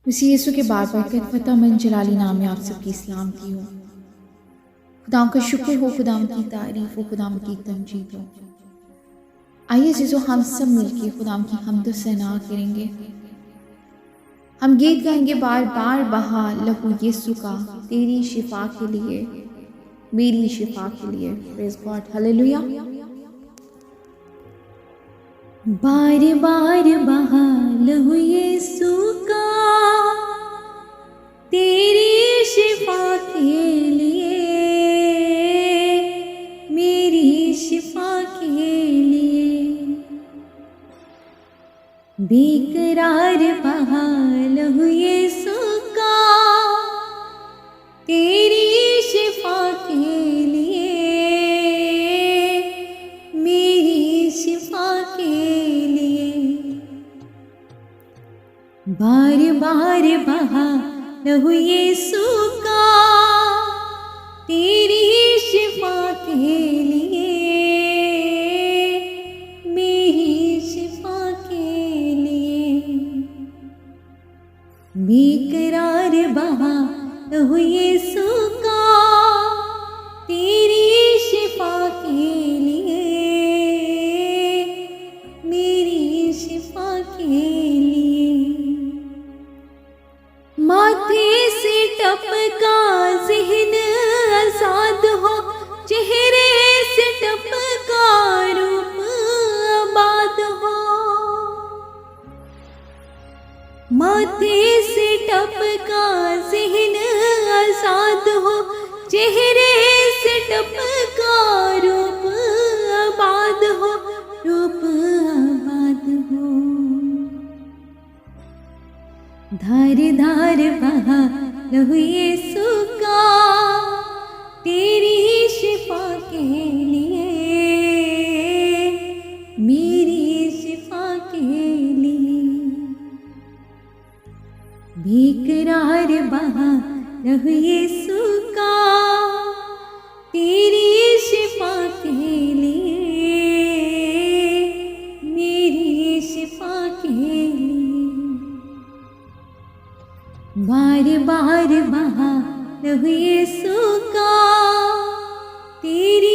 उसी यीशु के बार बार कर फतह मन जलाली नाम में आप सबकी इस्लाम की हो। खुदाम का शुक्र हो, खुदाम की तारीफ हो, खुदाम की तमजीद हो। आइए जीजो हम सब मिलके खुदाम की हमद सना करेंगे। हम गीत गाएंगे बार बार बहा लहू यीशु का तेरी शिफा के लिए, मेरी शिफा के लिए। Praise God, hallelujah. बार बार बहा लहू यीशु का तेरी शिफा के लिए, मेरी शिफा के लिए। बेकरार बहा लहू यीशु का तेरी शिफा के लिए, मेरी शिफा के लिए। बार बार बहा लहू यीशु का तेरी शिफा के लिए, मेरी शिफा के लिए। बेकरार बहा लहू यीशु का तेरी शिफा के लिए, मेरी शिफा के लिए। माथे से टपका ज़हन आज़ाद हो, चेहरे से टपका रूप आबाद हो। माथे से टपका ज़हन आज़ाद हो, चेहरे से टपका रूप आबाद हो, रूप आबाद हो। धार धार बहा लहू यीशु का तेरी शिफा के लिए, मेरी शिफा के लिए। बेकरार बहा लहू यीशु का तेरी शिफा के लिए, मेरी शिफा के लिए। बार बार बहा लहू यीशु का तेरी